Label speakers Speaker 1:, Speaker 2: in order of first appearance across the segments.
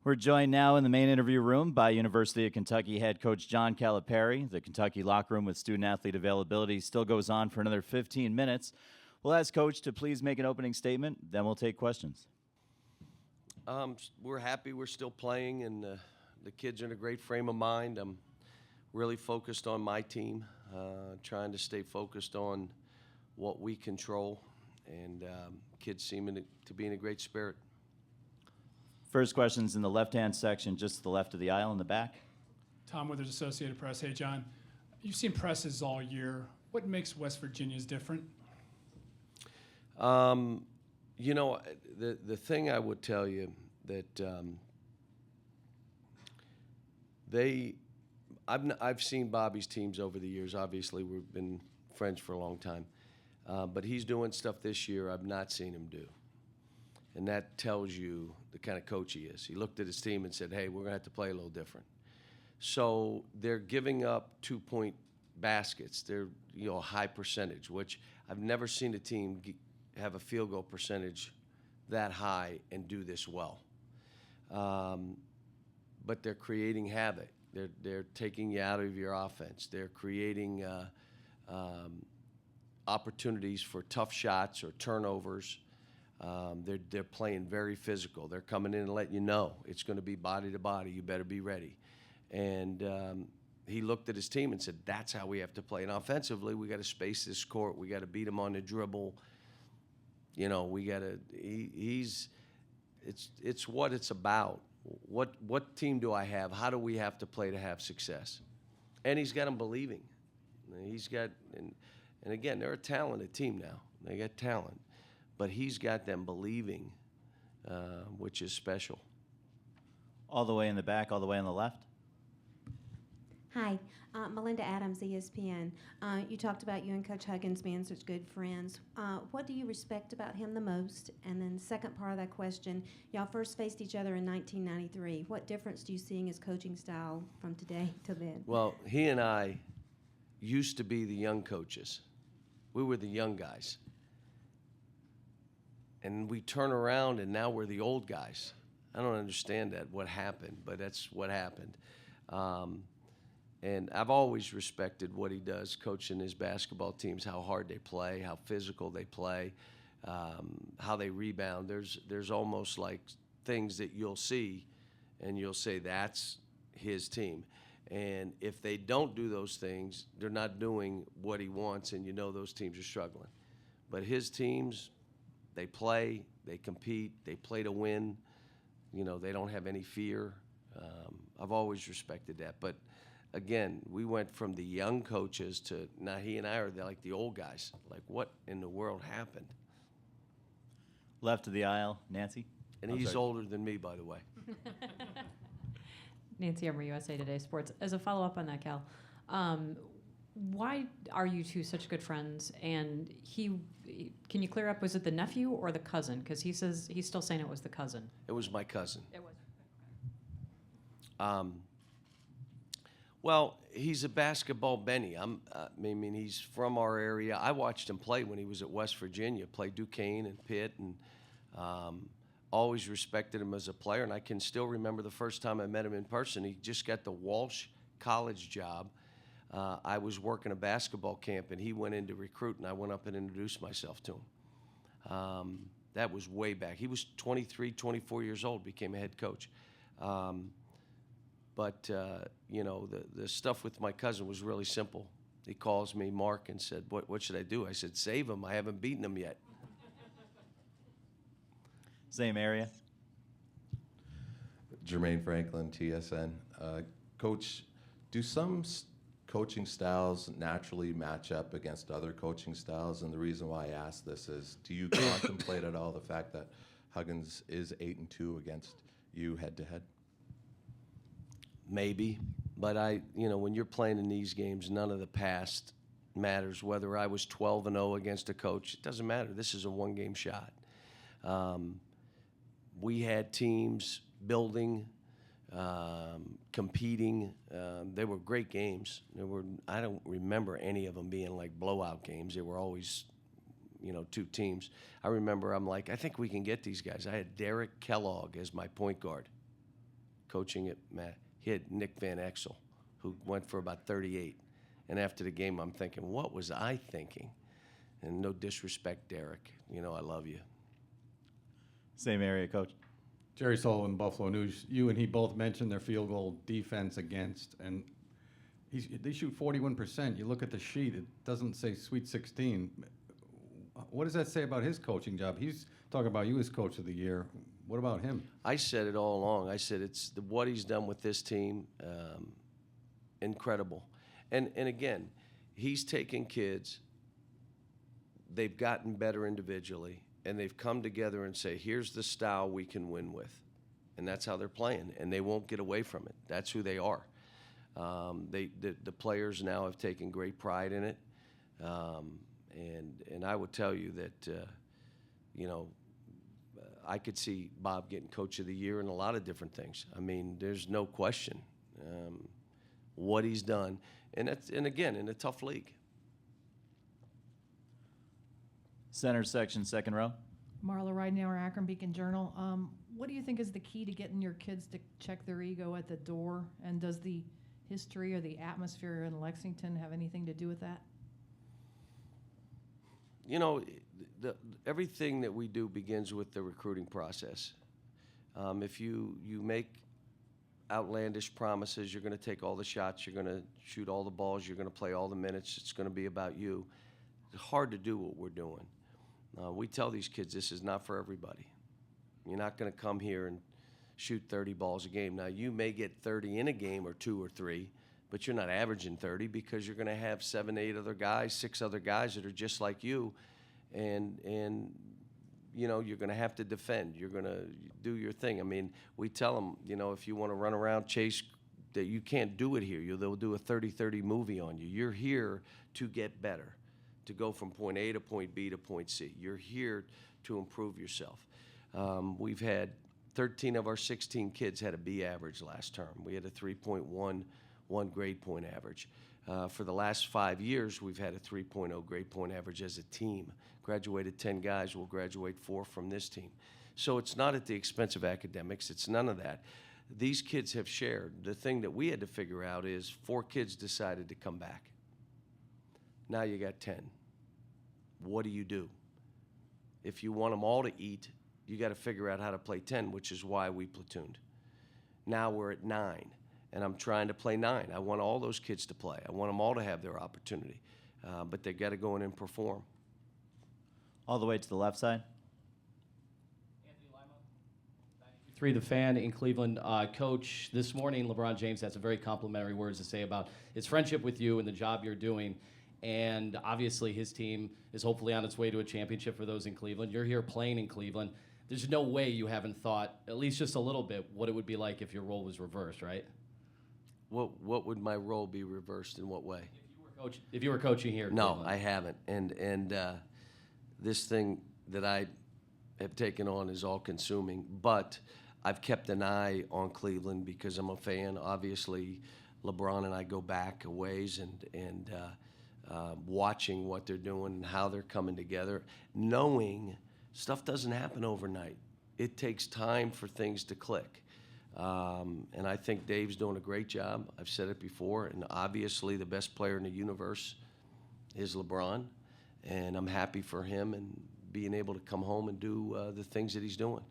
Speaker 1: We're joined now in the main interview room by University of Kentucky head coach John Calipari. The Kentucky locker room with student-athlete availability still goes on for another 15 minutes. We'll ask Coach to please make an opening statement, then we'll take questions.
Speaker 2: We're happy we're still playing, and the kids are in a great frame of mind. I'm really focused on my team, trying to stay focused on what we control, and kids seem to be in a great spirit.
Speaker 1: First question's in the left-hand section, just to the left of the aisle in the back.
Speaker 3: Tom Withers, Associated Press. Hey, John, you've seen presses all year. What makes West Virginia's different?
Speaker 2: You know, the thing I would tell you that I've seen Bobby's teams over the years. Obviously, we've been friends for a long time, but he's doing stuff this year I've not seen him do. And that tells you the kind of coach he is. He looked at his team and said, hey, we're going to have to play a little different. So they're giving up 2-point baskets. They're, a high percentage, which I've never seen a team have a field goal percentage that high and do this well. But they're creating havoc. They're taking you out of your offense. They're creating opportunities for tough shots or turnovers. They're playing very physical. They're coming in and letting you know it's going to be body to body. You better be ready. And he looked at his team and said, that's how we have to play. And offensively, we got to space this court. We got to beat him on the dribble. We got to. It's what it's about. What team do I have? How do we have to play to have success? And he's got them believing. He's got and again, they're a talented team now. They got talent. But he's got them believing, which is special.
Speaker 1: All the way in the back, all the way on the left.
Speaker 4: Hi, Melinda Adams, ESPN. You talked about you and Coach Huggins being such good friends. What do you respect about him the most? And then second part of that question, y'all first faced each other in 1993. What difference do you see in his coaching style from today to then?
Speaker 2: Well, he and I used to be the young coaches. We were the young guys. And we turn around, and now we're the old guys. I don't understand what happened, but that's what happened. And I've always respected what he does, coaching his basketball teams, how hard they play, how physical they play, how they rebound. There's almost like things that you'll see, and you'll say that's his team. And if they don't do those things, they're not doing what he wants, and those teams are struggling. But his teams, they play, they compete, they play to win. They don't have any fear. I've always respected that. But, again, we went from the young coaches to now he and I are like the old guys. Like, what in the world happened?
Speaker 1: Left of the aisle, Nancy.
Speaker 2: And he's older than me, by the way.
Speaker 5: Nancy Emmer, USA Today Sports. As a follow-up on that, Cal, why are you two such good friends? And can you clear up, was it the nephew or the cousin? Because he says he's still saying it was the cousin.
Speaker 2: It was my cousin.
Speaker 5: It was.
Speaker 2: Well, he's a basketball Benny. He's from our area. I watched him play when he was at West Virginia, play Duquesne and Pitt, and always respected him as a player. And I can still remember the first time I met him in person. He just got the Walsh College job. I was working a basketball camp, and he went in to recruit, and I went up and introduced myself to him. That was way back. He was 23, 24 years old, became a head coach. But the stuff with my cousin was really simple. He calls me, Mark, and said, what should I do? I said, save him. I haven't beaten him yet.
Speaker 1: Same area.
Speaker 6: Jermaine Franklin, TSN. Coach, do some coaching styles naturally match up against other coaching styles? And the reason why I ask this is, do you contemplate at all the fact that Huggins is 8-2 against you head-to-head?
Speaker 2: Maybe, but when you're playing in these games, none of the past matters. Whether I was 12-0 against a coach, it doesn't matter. This is a one-game shot. We had teams building, competing. They were great games. I don't remember any of them being like blowout games. They were always, two teams. I remember I'm like, I think we can get these guys. I had Derek Kellogg as my point guard. coaching at Matt. He had Nick Van Exel, who went for about 38. And after the game, I'm thinking, what was I thinking? And no disrespect, Derek. You know I love you.
Speaker 1: Same area, Coach.
Speaker 7: Jerry Sullivan, Buffalo News. You and he both mentioned their field goal defense against, and they shoot 41%. You look at the sheet, it doesn't say Sweet 16. What does that say about his coaching job? He's talking about you as Coach of the Year. What about him?
Speaker 2: I said it all along. I said what he's done with this team, incredible. And again, he's taken kids, they've gotten better individually, and they've come together and say, here's the style we can win with. And that's how they're playing, and they won't get away from it. That's who they are. The players now have taken great pride in it. And I would tell you that, I could see Bob getting Coach of the Year and a lot of different things. I mean, there's no question what he's done. And again, in a tough league.
Speaker 1: Center section, second row.
Speaker 8: Marla Ridenour, Akron Beacon Journal. What do you think is the key to getting your kids to check their ego at the door? And does the history or the atmosphere in Lexington have anything to do with that?
Speaker 2: You know, everything that we do begins with the recruiting process. If you make outlandish promises, you're going to take all the shots, you're going to shoot all the balls, you're going to play all the minutes, it's going to be about you. It's hard to do what we're doing. We tell these kids this is not for everybody. You're not going to come here and shoot 30 balls a game. Now, you may get 30 in a game or 2 or 3, but you're not averaging 30 because you're going to have 7, 8 other guys, 6 other guys that are just like you, and you're going to have to defend. You're going to do your thing. I mean, we tell them, if you want to run around, chase, that you can't do it here. They'll do a 30-30 movie on you. You're here to get better, to go from point A to point B to point C. You're here to improve yourself. We've had 13 of our 16 kids had a B average last term. We had a 3.11 grade point average. For the last 5 years, we've had a 3.0 grade point average as a team. Graduated 10 guys, we'll graduate 4 from this team. So it's not at the expense of academics. It's none of that. These kids have shared. The thing that we had to figure out is 4 kids decided to come back. Now you got 10. What do you do? If you want them all to eat, you got to figure out how to play 10, which is why we platooned. Now we're at 9, and I'm trying to play 9. I want all those kids to play. I want them all to have their opportunity, but they got to go in and perform.
Speaker 1: All the way to the left side.
Speaker 9: Three, The Fan in Cleveland. Coach, this morning LeBron James had some very complimentary words to say about his friendship with you and the job you're doing. And obviously his team is hopefully on its way to a championship for those in Cleveland. You're here playing in Cleveland. There's no way you haven't thought, at least just a little bit, what it would be like if your role was reversed, right?
Speaker 2: What would my role be reversed in what way?
Speaker 9: If you were coaching here.
Speaker 2: No,
Speaker 9: Cleveland.
Speaker 2: I haven't. And this thing that I have taken on is all-consuming. But I've kept an eye on Cleveland because I'm a fan. Obviously, LeBron and I go back a ways, and watching what they're doing and how they're coming together, knowing stuff doesn't happen overnight. It takes time for things to click. And I think Dave's doing a great job. I've said it before, and obviously the best player in the universe is LeBron, and I'm happy for him and being able to come home and do the things that he's doing.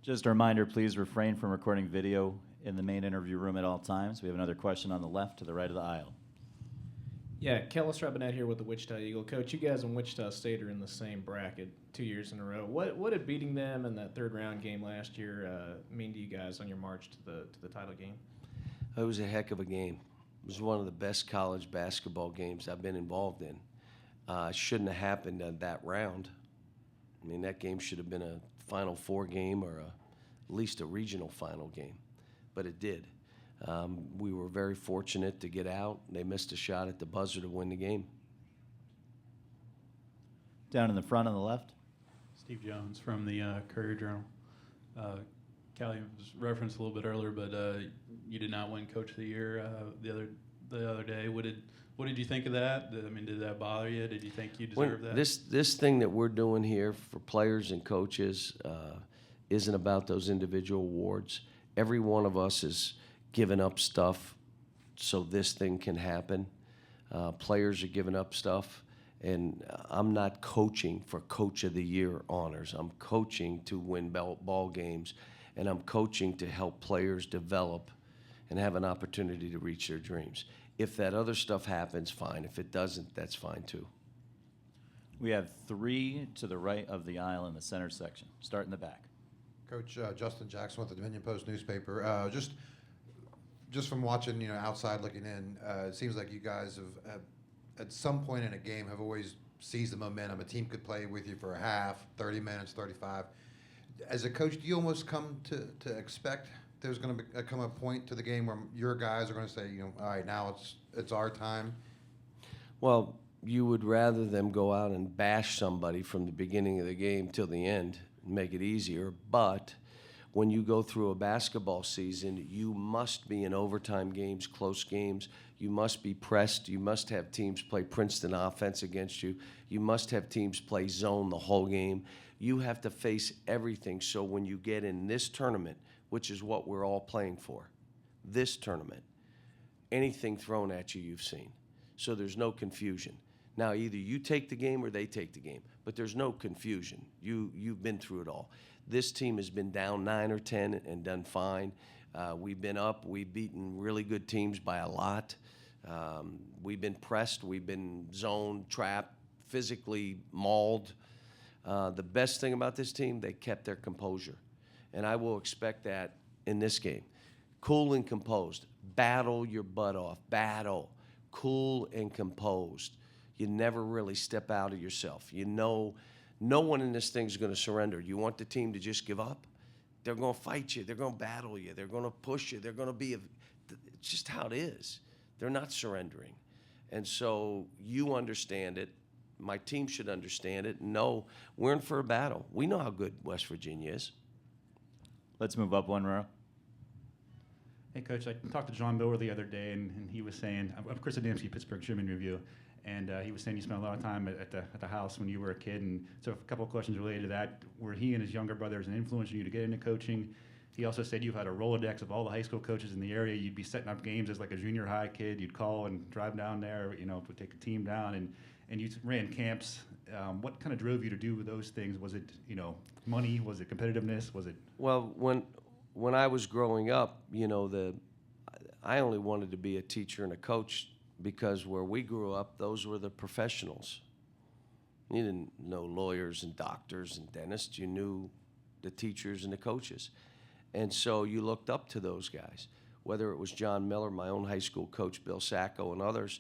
Speaker 1: Just a reminder, please refrain from recording video in the main interview room at all times. We have another question on the left to the right of the aisle.
Speaker 10: Yeah, Kellis Robinette here with the Wichita Eagle. Coach, you guys and Wichita State are in the same bracket 2 years in a row. What did beating them in that third-round game last year mean to you guys on your march to the title game?
Speaker 2: It was a heck of a game. It was one of the best college basketball games I've been involved in. Shouldn't have happened at that round. I mean, that game should have been a Final Four game or at least a regional final game, but it did. We were very fortunate to get out. They missed a shot at the buzzer to win the game.
Speaker 1: Down in the front on the left.
Speaker 11: Steve Jones from the Courier-Journal. Callie was referenced a little bit earlier, but you did not win Coach of the Year the other day. What did you think of that? I mean, did that bother you? Did you think you deserved that?
Speaker 2: This thing that we're doing here for players and coaches isn't about those individual awards. Every one of us is giving up stuff so this thing can happen. Players are giving up stuff. And I'm not coaching for Coach of the Year honors. I'm coaching to win ball games, and I'm coaching to help players develop and have an opportunity to reach their dreams. If that other stuff happens, fine. If it doesn't, that's fine too.
Speaker 1: We have 3 to the right of the aisle in the center section. Start in the back.
Speaker 12: Coach Justin Jackson with the Dominion Post newspaper. Just from watching, outside looking in, it seems like you guys have at some point in a game have always seized the momentum. A team could play with you for a half, 30 minutes, 35. As a coach, do you almost come to expect there's going to come a point to the game where your guys are going to say, all right, now it's our time?
Speaker 2: Well, you would rather them go out and bash somebody from the beginning of the game till the end and make it easier. But when you go through a basketball season, you must be in overtime games, close games. You must be pressed. You must have teams play Princeton offense against you. You must have teams play zone the whole game. You have to face everything. So when you get in this tournament, which is what we're all playing for, this tournament, anything thrown at you, you've seen. So there's no confusion. Now, either you take the game or they take the game, but there's no confusion. You've been through it all. This team has been down 9 or 10 and done fine. We've been up. We've beaten really good teams by a lot. We've been pressed. We've been zoned, trapped, physically mauled. The best thing about this team, they kept their composure. And I will expect that in this game. Cool and composed. Battle your butt off. Battle. Cool and composed. You never really step out of yourself. No one in this thing is going to surrender. You want the team to just give up? They're going to fight you. They're going to battle you. They're going to push you. They're going to be it's just how it is. They're not surrendering. And so you understand it. My team should understand it. No, we're in for a battle. We know how good West Virginia is.
Speaker 1: Let's move up one row.
Speaker 13: Hey, Coach, I talked to John Miller the other day, and he was saying, of Chris Adamski, Pittsburgh Tribune Review, and he was saying you spent a lot of time at the house when you were a kid. And so a couple of questions related to that. Were he and his younger brothers an influence on you to get into coaching? He also said you've had a Rolodex of all the high school coaches in the area. You'd be setting up games as like a junior high kid. You'd call and drive down there, would take a team down, and you ran camps. What kind of drove you to do those things? Was it, money? Was it competitiveness? Was it?
Speaker 2: Well, when I was growing up, I only wanted to be a teacher and a coach because where we grew up, those were the professionals. You didn't know lawyers and doctors and dentists. You knew the teachers and the coaches. And so you looked up to those guys, whether it was John Miller, my own high school coach, Bill Sacco, and others,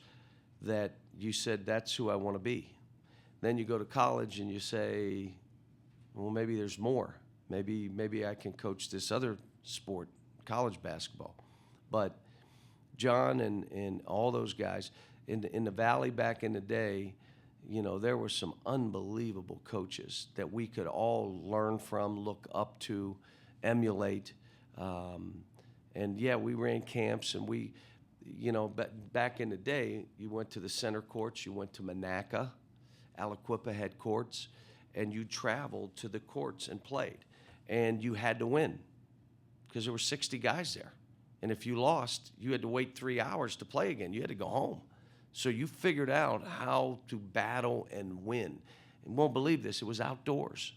Speaker 2: that you said, that's who I want to be. Then you go to college and you say, well, maybe there's more. Maybe I can coach this other sport, college basketball. But John and all those guys, in the Valley back in the day, there were some unbelievable coaches that we could all learn from, look up to, emulate. And yeah, we ran camps, and we, back in the day, you went to the center courts, you went to Monaca, Aliquippa had courts, and you traveled to the courts and played. And you had to win because there were 60 guys there. And if you lost, you had to wait 3 hours to play again. You had to go home. So you figured out how to battle and win. And you won't believe this, it was outdoors.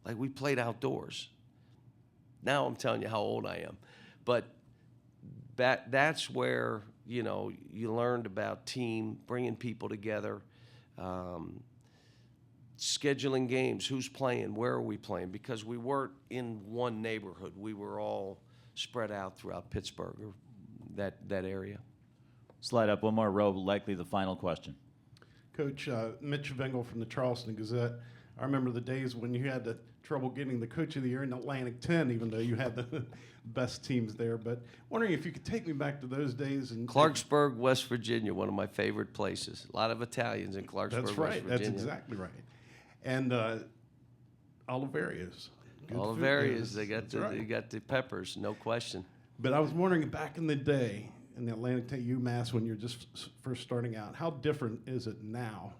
Speaker 2: Like, we played outdoors. Now I'm telling you how old I am. But that's where, you learned about team, bringing people together, scheduling games, who's playing, where are we playing, because we weren't in one neighborhood. We were all spread out throughout Pittsburgh, or that area.
Speaker 1: Slide up one more row, likely the final question.
Speaker 14: Coach, Mitch Vengel from the Charleston Gazette. I remember the days when you had the trouble getting the Coach of the Year in Atlantic 10, even though you had the best teams there. But wondering if you could take me back to those days. And
Speaker 2: Clarksburg, West Virginia, one of my favorite places. A lot of Italians in Clarksburg,
Speaker 14: That's right.
Speaker 2: West Virginia.
Speaker 14: That's exactly right. And Oliveria's.
Speaker 2: Oliveri's, they got the peppers, no question.
Speaker 14: But I was wondering, back in the day, in the Atlantic 10 UMass, when you're just first starting out, how different is it now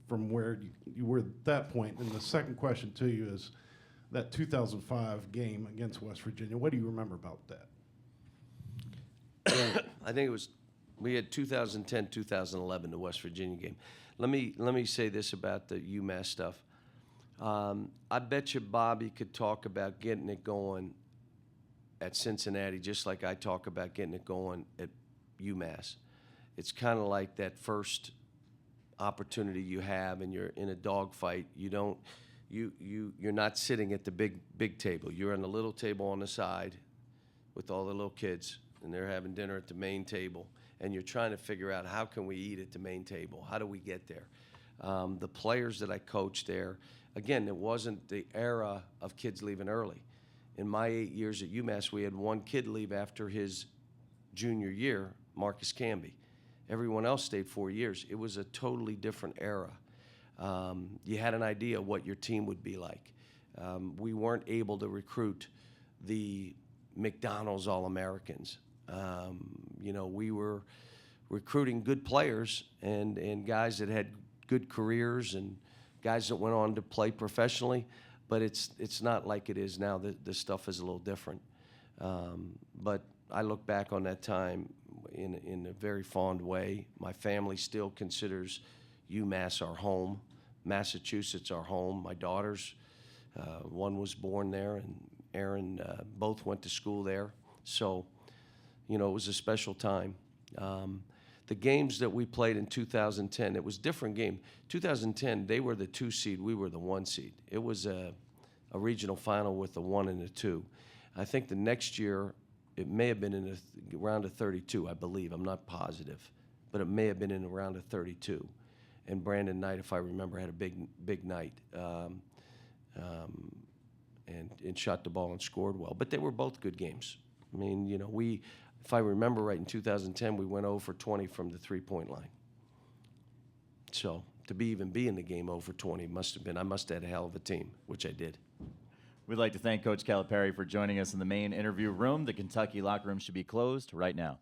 Speaker 14: from where you were at that point? And the second question to you is, that 2005 game against West Virginia. What do you remember about that?
Speaker 2: I think it was, we had 2010, 2011, the West Virginia game. Let me say this about the UMass stuff. I bet you Bobby could talk about getting it going at Cincinnati just like I talk about getting it going at UMass. It's kind of like that first opportunity you have and you're in a dogfight. You're not sitting at the big table. You're on the little table on the side with all the little kids, and they're having dinner at the main table, and you're trying to figure out how can we eat at the main table? How do we get there? The players that I coached there, again, it wasn't the era of kids leaving early. In my 8 years at UMass, we had one kid leave after his junior year, Marcus Camby. Everyone else stayed 4 years. It was a totally different era. You had an idea what your team would be like. We weren't able to recruit the McDonald's All-Americans. We were recruiting good players and guys that had good careers and guys that went on to play professionally, but it's not like it is now. The stuff is a little different. But I look back on that time in a very fond way. My family still considers UMass our home, Massachusetts our home. My daughters, one was born there, and Aaron both went to school there. So, it was a special time. The games that we played in 2010, it was a different game. 2010, they were the 2 seed, we were the 1 seed. It was a regional final with the 1 and the 2. I think the next year, it may have been in a round of 32, I believe. I'm not positive, but it may have been in a round of 32. And Brandon Knight, if I remember, had a big night and shot the ball and scored well. But they were both good games. I mean, if I remember right, in 2010, we went 0 for 20 from the three-point line. So to be in the game 0 for 20 I must have had a hell of a team, which I did.
Speaker 1: We'd like to thank Coach Calipari for joining us in the main interview room. The Kentucky locker room should be closed right now.